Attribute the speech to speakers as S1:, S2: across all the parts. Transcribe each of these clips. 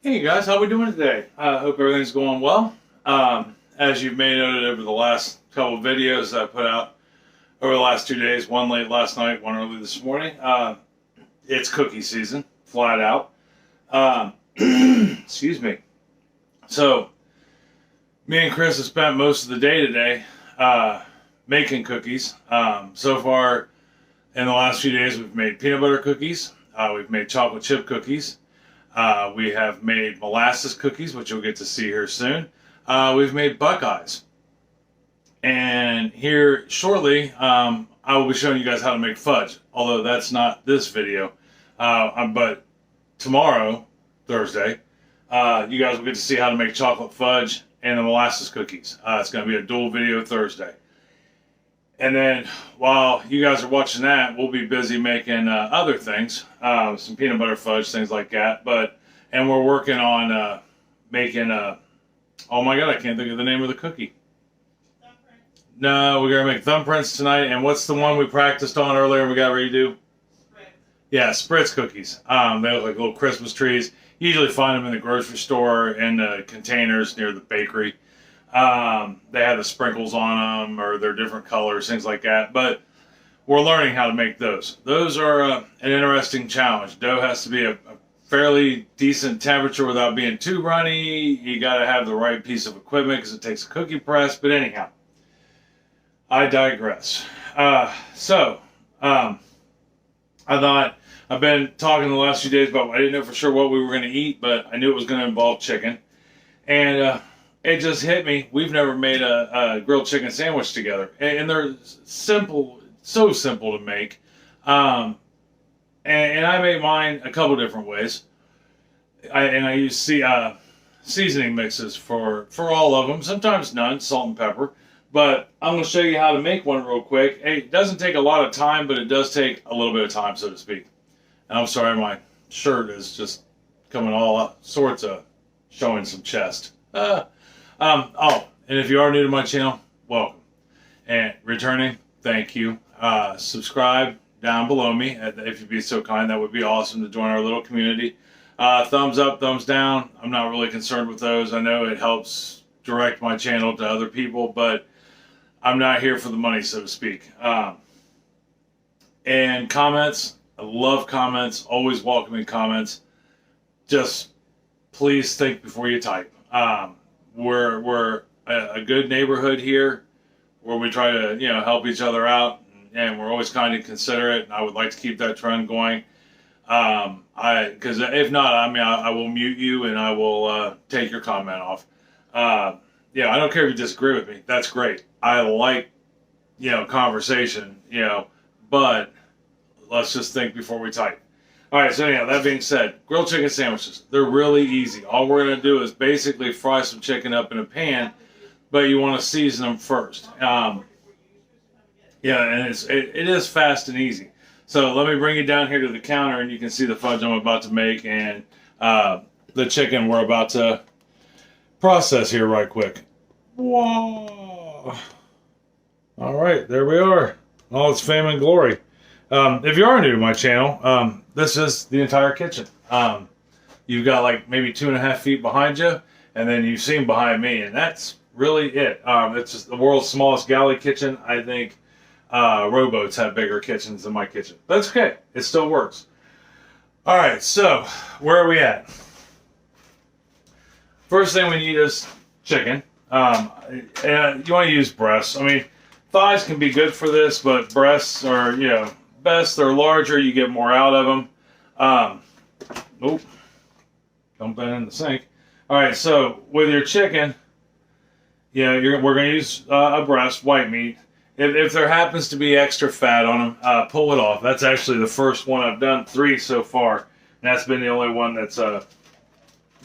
S1: Hey guys, how we doing today? Hope everything's going well. As you may noted over the last couple of videos I put out over the last 2 days, one late last night, one early this morning, it's cookie season, flat out. Excuse me. So, me and Chris have spent most of the day today making cookies. So far, in the last few days, we've made peanut butter cookies, we've made chocolate chip cookies, we have made molasses cookies, which you'll get to see here soon. We've made Buckeyes. And here shortly, I will be showing you guys how to make fudge, although that's not this video. But tomorrow, Thursday, you guys will get to see how to make chocolate fudge and the molasses cookies. It's going to be a dual video Thursday. And then while you guys are watching that, we'll be busy making other things, some peanut butter fudge, things like that. And we're working on making oh my god, I can't think of the name of the cookie. Thumbprints. No, we're gonna make thumbprints tonight. And what's the one we practiced on earlier and we got ready to do? Spritz. Yeah, Spritz cookies. They look like little Christmas trees. You usually find them in the grocery store in the containers near the bakery. They have the sprinkles on them, or they're different colors, things like that. But we're learning how to make those. Those are an interesting challenge. Dough has to be a fairly decent temperature without being too runny. You got to have the right piece of equipment because it takes a cookie press. But anyhow, I digress. I thought, I've been talking the last few days about, I didn't know for sure what we were going to eat, but I knew it was going to involve chicken. And it just hit me. We've never made a grilled chicken sandwich together. And they're simple, so simple to make. And I make mine a couple different ways. I use seasoning mixes for all of them. Sometimes none, salt and pepper. But I'm going to show you how to make one real quick. It doesn't take a lot of time, but it does take a little bit of time, so to speak. And I'm sorry, my shirt is just coming all sorts of showing some chest. Oh, and if you are new to my channel, welcome. And returning, thank you. Subscribe down below me, if you'd be so kind. That would be awesome to join our little community. Thumbs up, thumbs down. I'm not really concerned with those. I know it helps direct my channel to other people, but I'm not here for the money, so to speak. And comments. I love comments. Always welcoming comments. Just please think before you type. We're a good neighborhood here where we try to, help each other out, and we're always kind and considerate, and I would like to keep that trend going. Because if not, I will mute you and I will take your comment off. I don't care if you disagree with me. That's great. I like, conversation, but let's just think before we type. All right, so anyhow, that being said, grilled chicken sandwiches, they're really easy. All we're going to do is basically fry some chicken up in a pan, but you want to season them first. And it is fast and easy. So let me bring you down here to the counter, and you can see the fudge I'm about to make and the chicken we're about to process here right quick. Whoa! All right, there we are. All its fame and glory. If you are new to my channel, this is the entire kitchen. You've got like maybe 2.5 feet behind you, and then you've seen behind me, and that's really it. It's just the world's smallest galley kitchen. I think rowboats have bigger kitchens than my kitchen. That's okay. It still works. All right, so where are we at? First thing we need is chicken. And you want to use breasts. I mean, thighs can be good for this, but breasts are, best. They're larger. You get more out of them. Dump that in the sink. All right, so with your chicken, we're going to use a breast, white meat. If there happens to be extra fat on them, pull it off. That's actually the first one. I've done 3 so far, and that's been the only one that's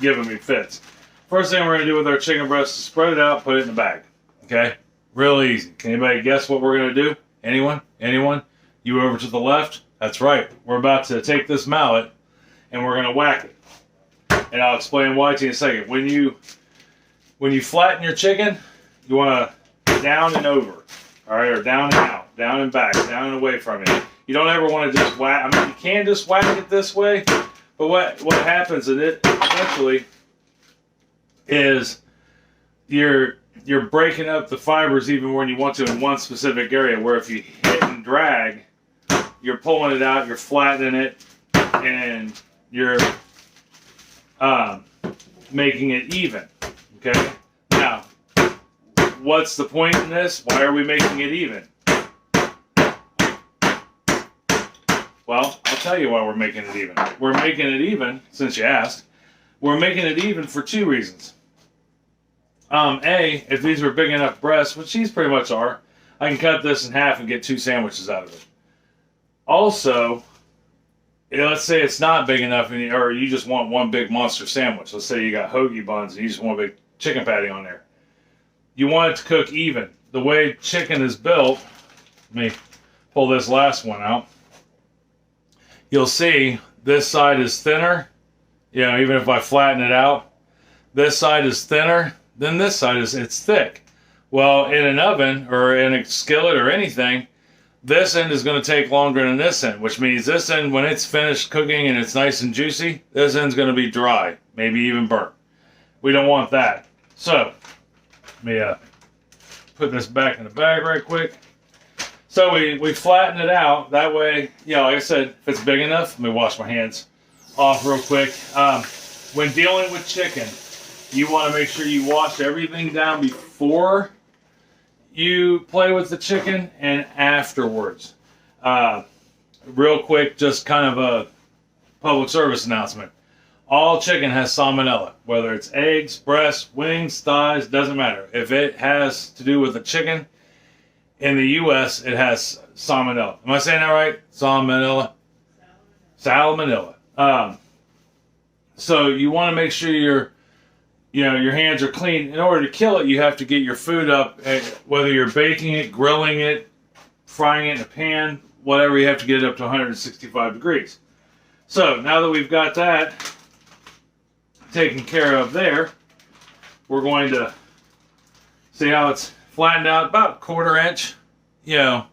S1: given me fits. First thing we're going to do with our chicken breast is spread it out, put it in the bag. Okay? Real easy. Can anybody guess what we're going to do? Anyone? Anyone? You over to the left? That's right. We're about to take this mallet, and we're going to whack it. And I'll explain why to you in a second. When you flatten your chicken, you want to down and over. All right, or down and out, down and back, down and away from it. You don't ever want to just whack. I mean, you can just whack it this way, but what happens is it essentially is you're breaking up the fibers even when you want to in one specific area, where if you hit and drag, you're pulling it out, you're flattening it, and you're making it even. Okay? Now, what's the point in this? Why are we making it even? Well, I'll tell you why we're making it even. We're making it even, since you asked, we're making it even for two reasons. A, if these were big enough breasts, which these pretty much are, I can cut this in half and get 2 sandwiches out of it. Also, let's say it's not big enough, or you just want one big monster sandwich. Let's say you got hoagie buns and you just want a big chicken patty on there. You want it to cook even. The way chicken is built, let me pull this last one out. You'll see this side is thinner. You know, even if I flatten it out, this side is thinner, then this side it's thick. Well, in an oven or in a skillet or anything, this end is going to take longer than this end, which means this end, when it's finished cooking and it's nice and juicy, this end's going to be dry, maybe even burnt. We don't want that. So, let me put this back in the bag right quick. So we flatten it out. That way, you know, like I said, if it's big enough, let me wash my hands off real quick. When dealing with chicken, you want to make sure you wash everything down before you play with the chicken and afterwards. Real quick, just kind of a public service announcement. All chicken has salmonella, whether it's eggs, breasts, wings, thighs, doesn't matter. If it has to do with the chicken, in the U.S., it has salmonella. Am I saying that right? Salmonella? Salmonella. So you want to make sure your hands are clean. In order to kill it, you have to get your food up, whether you're baking it, grilling it, frying it in a pan, whatever, you have to get it up to 165 degrees. So now that we've got that taken care of there, we're going to see how it's flattened out, about 1/4 inch, you know,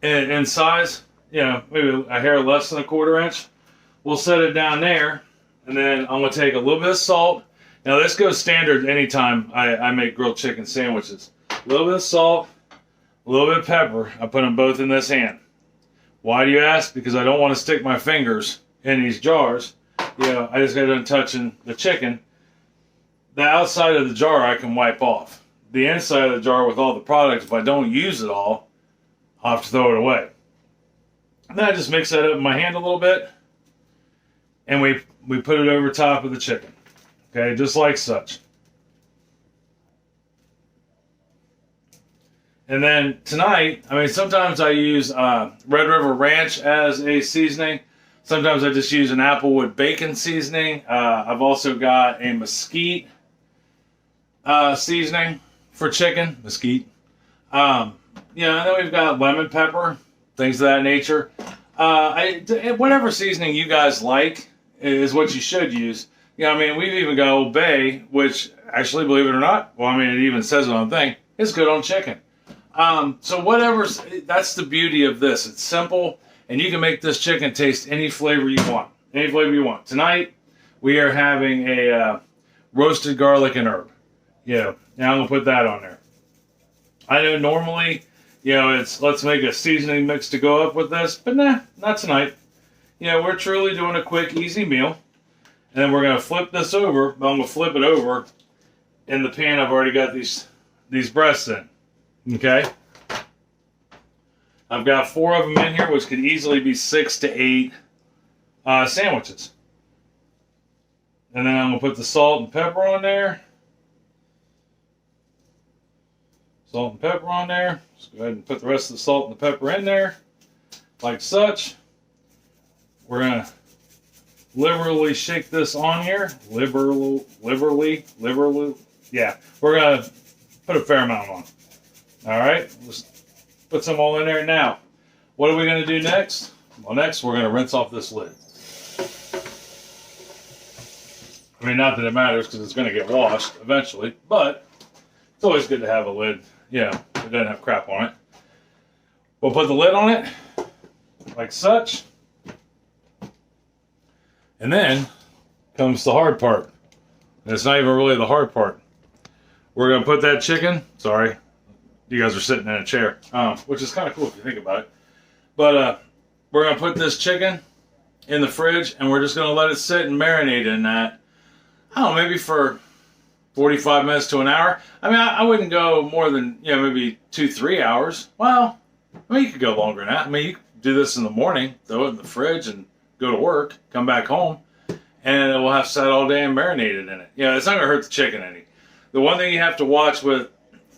S1: in size, you know, maybe a hair less than 1/4 inch. We'll set it down there, and then I'm going to take a little bit of salt. Now this goes standard anytime I make grilled chicken sandwiches. A little bit of salt, a little bit of pepper. I put them both in this hand. Why do you ask? Because I don't want to stick my fingers in these jars. You know, I just got done touching the chicken. The outside of the jar I can wipe off. The inside of the jar with all the products, if I don't use it all, I'll have to throw it away. And then I just mix that up in my hand a little bit, and we put it over top of the chicken. Okay, just like such. And then tonight, I mean, sometimes I use Red River Ranch as a seasoning. Sometimes I just use an Applewood bacon seasoning. I've also got a mesquite seasoning for chicken. Mesquite. And then we've got lemon pepper, things of that nature. Whatever seasoning you guys like is what you should use. You know, I mean, we've even got Old Bay, which actually, believe it or not, well, I mean, it even says it on the thing, it's good on chicken. So that's the beauty of this. It's simple, and you can make this chicken taste any flavor you want. Any flavor you want. Tonight, we are having a roasted garlic and herb. Yeah, now I'm going to put that on there. I know normally, you know, it's let's make a seasoning mix to go up with this, but nah, not tonight. You know, we're truly doing a quick, easy meal. And then we're going to flip this over. I'm going to flip it over in the pan I've already got these breasts in. Okay? I've got 4 of them in here, which could easily be 6 to 8 sandwiches. And then I'm going to put the salt and pepper on there. Salt and pepper on there. Just go ahead and put the rest of the salt and the pepper in there, like such. We're going to liberally shake this on here. Liberally. Yeah, we're going to put a fair amount on. All right, let's put some all in there. Now, what are we going to do next? Well, next we're going to rinse off this lid. I mean, not that it matters because it's going to get washed eventually, but it's always good to have a lid. Yeah, it doesn't have crap on it. We'll put the lid on it like such. And then comes the hard part. And it's not even really the hard part. We're going to put that chicken, sorry, you guys are sitting in a chair, which is kind of cool if you think about it. But we're going to put this chicken in the fridge, and we're just going to let it sit and marinate in that, I don't know, maybe for 45 minutes to an hour. I mean, I wouldn't go more than, maybe 2-3 hours. Well, I mean, you could go longer than that. I mean, you could do this in the morning, throw it in the fridge, and go to work, come back home, and it will have sat all day and marinated in it. It's not going to hurt the chicken any. The one thing you have to watch with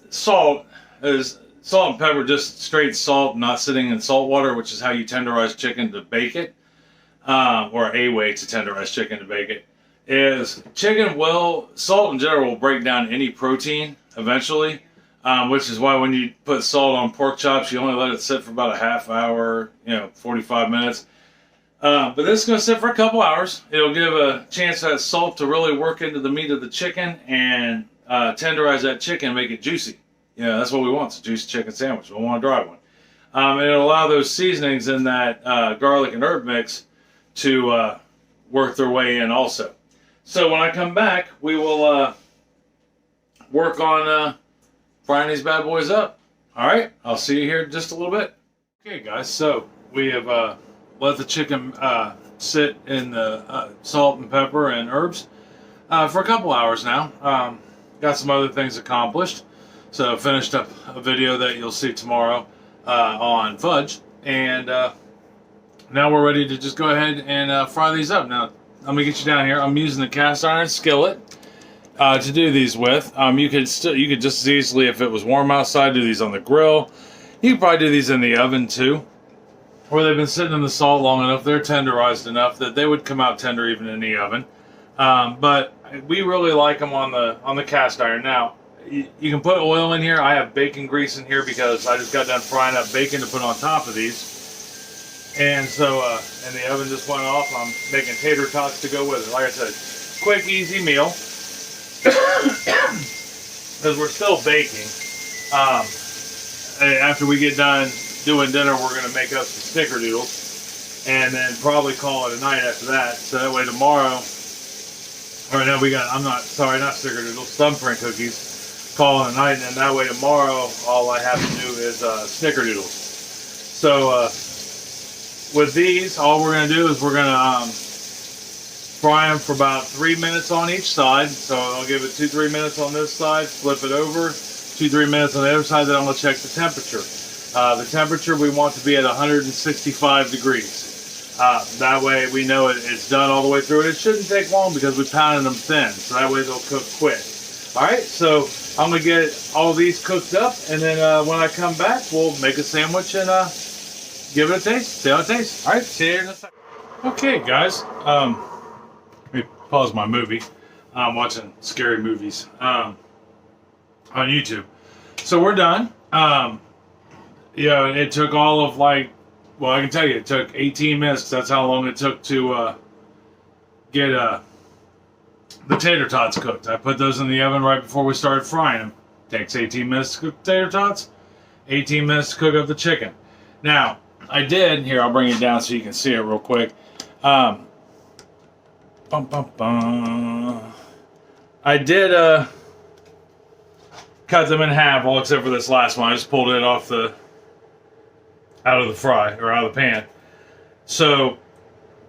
S1: salt is salt and pepper, just straight salt, not sitting in salt water, which is how you tenderize chicken to bake it, or a way to tenderize chicken to bake it, is salt in general will break down any protein eventually, which is why when you put salt on pork chops, you only let it sit for about a half hour, 45 minutes. But this is going to sit for a couple hours. It'll give a chance for that salt to really work into the meat of the chicken and tenderize that chicken and make it juicy. That's what we want. It's a juicy chicken sandwich. We don't want a dry one. And it'll allow those seasonings in that garlic and herb mix to work their way in also. So when I come back, we will work on frying these bad boys up. All right, I'll see you here in just a little bit. Okay, guys, so we have let the chicken sit in the salt and pepper and herbs for a couple hours now. Got some other things accomplished. So finished up a video that you'll see tomorrow on fudge. And now we're ready to just go ahead and fry these up. Now, let me get you down here. I'm using the cast iron skillet to do these with. You could just as easily, if it was warm outside, do these on the grill. You could probably do these in the oven too, where they've been sitting in the salt long enough, they're tenderized enough that they would come out tender even in the oven. But we really like them on the cast iron. Now, you can put oil in here. I have bacon grease in here because I just got done frying up bacon to put on top of these. And so, and the oven just went off. I'm making tater tots to go with it. Like I said, quick, easy meal. Because we're still baking. After we get done doing dinner, we're going to make up some snickerdoodles. And then probably call it a night after that. So that way tomorrow, or no, not snickerdoodles, thumbprint cookies. Call it a night, and then that way tomorrow, all I have to do is snickerdoodles. So with these, all we're going to do is we're going to fry them for about 3 minutes on each side. So I'll give it 2-3 minutes on this side, flip it over, 2-3 minutes on the other side, then I'm going to check the temperature. The temperature we want to be at 165 degrees. That way we know it's done all the way through. It shouldn't take long because we pounded them thin, so that way they'll cook quick. Alright, so I'm going to get all these cooked up, and then when I come back, we'll make a sandwich and give it a taste, see how it tastes. Alright, see you in a second. Okay, guys, let me pause my movie. I'm watching scary movies on YouTube. So we're done. It took all of I can tell you, it took 18 minutes, 'cause that's how long it took to get the tater tots cooked. I put those in the oven right before we started frying them. Takes 18 minutes to cook the tater tots, 18 minutes to cook up the chicken. Now, here, I'll bring it down so you can see it real quick. I did cut them in half, all except for this last one. I just pulled it out of the fry, or out of the pan. So,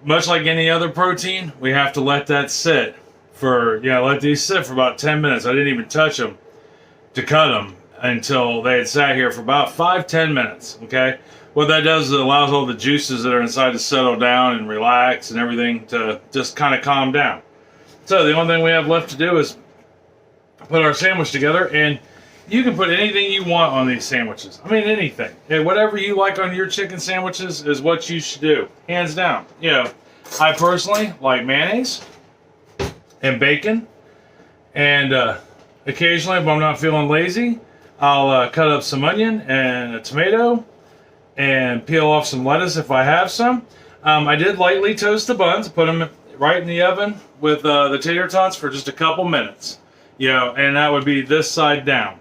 S1: much like any other protein, we have to let that sit let these sit for about 10 minutes. I didn't even touch them to cut them until they had sat here for about 5-10 minutes, okay? What that does is it allows all the juices that are inside to settle down and relax and everything to just kind of calm down. So the only thing we have left to do is put our sandwich together, and you can put anything you want on these sandwiches. I mean, anything. And whatever you like on your chicken sandwiches is what you should do, hands down. I personally like mayonnaise and bacon, and occasionally, if I'm not feeling lazy, I'll cut up some onion and a tomato and peel off some lettuce if I have some. I did lightly toast the buns, put them right in the oven with the tater tots for just a couple minutes, and that would be this side down.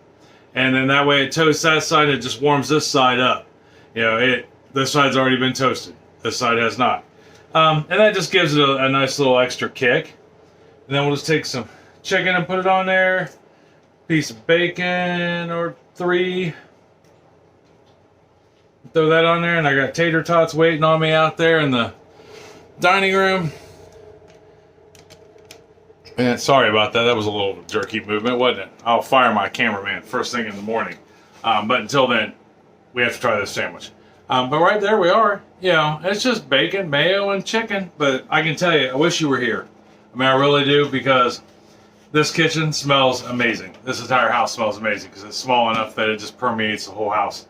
S1: And then that way it toasts that side, it just warms this side up. This side's already been toasted. This side has not. And that just gives it a nice little extra kick. And then we'll just take some chicken and put it on there. Piece of bacon or 3. Throw that on there, and I got tater tots waiting on me out there in the dining room. And sorry about that. That was a little jerky movement, wasn't it? I'll fire my cameraman first thing in the morning. But until then, we have to try this sandwich. But right there we are. You know, it's just bacon, mayo, and chicken. But I can tell you, I wish you were here. I mean, I really do, because this kitchen smells amazing. This entire house smells amazing because it's small enough that it just permeates the whole house.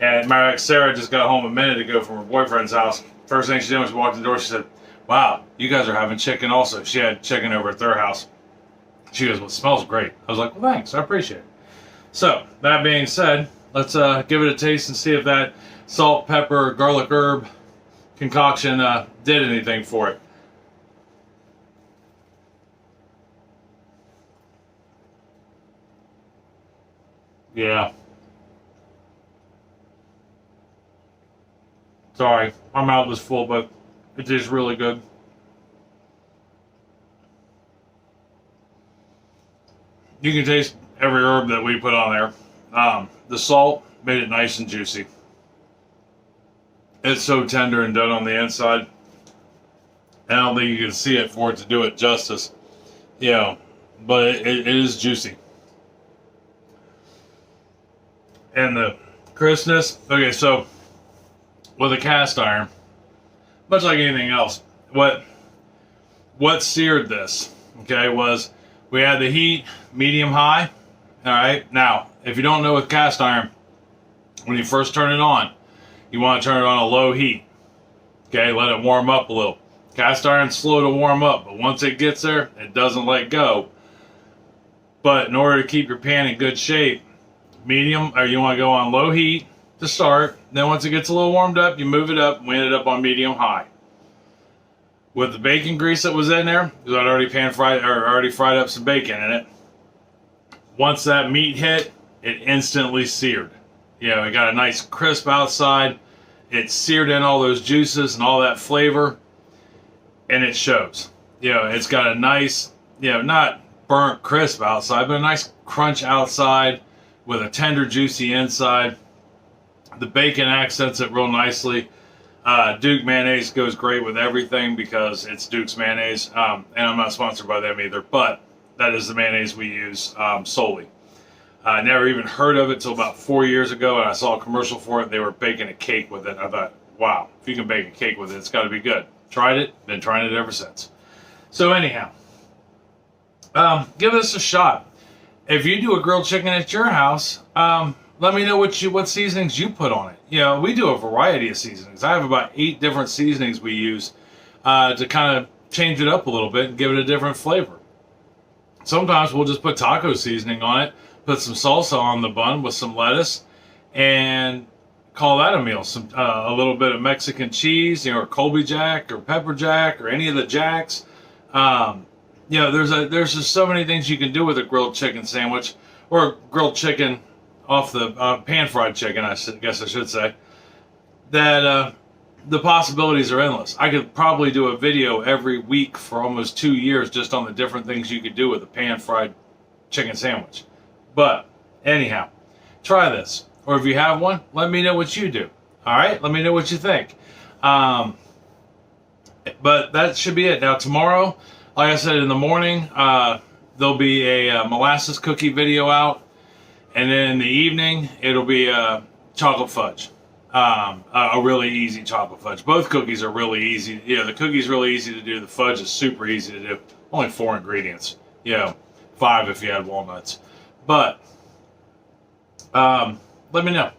S1: And my ex Sarah just got home a minute ago from her boyfriend's house. First thing she did when she walked in the door, she said, "Wow, you guys are having chicken also." She had chicken over at their house. She goes, "Well, it smells great." I was like, "Well, thanks. I appreciate it." So, that being said, let's give it a taste and see if that salt, pepper, garlic herb concoction did anything for it. Yeah. Sorry, my mouth was full, but it tastes really good. You can taste every herb that we put on there. The salt made it nice and juicy. It's so tender and done on the inside. I don't think you can see it for it to do it justice. You know, but it is juicy. And the crispness. Okay, so with a cast iron, much like anything else, what seared this, okay, was we had the heat medium high. All right, now if you don't know with cast iron, when you first turn it on, you want to turn it on a low heat. Okay, let it warm up a little. Cast iron's slow to warm up, but once it gets there, it doesn't let go. But in order to keep your pan in good shape, medium, or you want to go on low heat to start. Then once it gets a little warmed up, you move it up, and we ended up on medium high. With the bacon grease that was in there, because I'd already fried up some bacon in it. Once that meat hit, it instantly seared. You know, it got a nice crisp outside. It seared in all those juices and all that flavor, and it shows. You know, it's got a nice, you know, not burnt crisp outside, but a nice crunch outside with a tender, juicy inside. The bacon accents it real nicely. Duke mayonnaise goes great with everything because it's Duke's mayonnaise, and I'm not sponsored by them either, but that is the mayonnaise we use solely. I never even heard of it till about 4 years ago, and I saw a commercial for it. They were baking a cake with it. I thought, wow, if you can bake a cake with it, it's got to be good. Tried it, been trying it ever since. So anyhow, give this a shot. If you do a grilled chicken at your house, let me know what seasonings you put on it. You know, we do a variety of seasonings. I have about 8 different seasonings we use to kind of change it up a little bit and give it a different flavor. Sometimes we'll just put taco seasoning on it, put some salsa on the bun with some lettuce, and call that a meal. A little bit of Mexican cheese, you know, or Colby Jack or Pepper Jack or any of the Jacks. You know, there's just so many things you can do with a grilled chicken sandwich, or grilled chicken off the pan-fried chicken, I guess I should say, that the possibilities are endless. I could probably do a video every week for almost 2 years just on the different things you could do with a pan-fried chicken sandwich. But anyhow, try this. Or if you have one, let me know what you do. All right? Let me know what you think. But that should be it. Now, tomorrow, like I said, in the morning, there'll be a molasses cookie video out. And then in the evening, it'll be chocolate fudge. A really easy chocolate fudge. Both cookies are really easy. You know, the cookie's really easy to do. The fudge is super easy to do. Only 4 ingredients. You know, 5 if you had walnuts. But, let me know.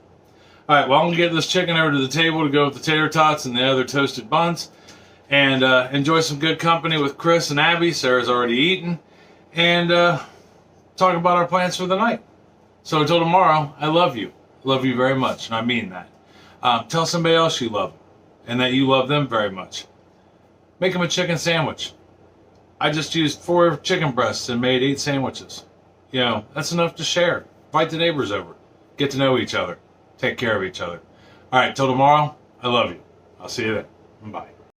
S1: All right, well, I'm going to get this chicken over to the table to go with the tater tots and the other toasted buns. And enjoy some good company with Chris and Abby. Sarah's already eaten. And talk about our plans for the night. So until tomorrow, I love you. Love you very much, and I mean that. Tell somebody else you love them, and that you love them very much. Make them a chicken sandwich. I just used 4 chicken breasts and made 8 sandwiches. You know, that's enough to share. Invite the neighbors over. Get to know each other. Take care of each other. All right, till tomorrow, I love you. I'll see you then. Bye.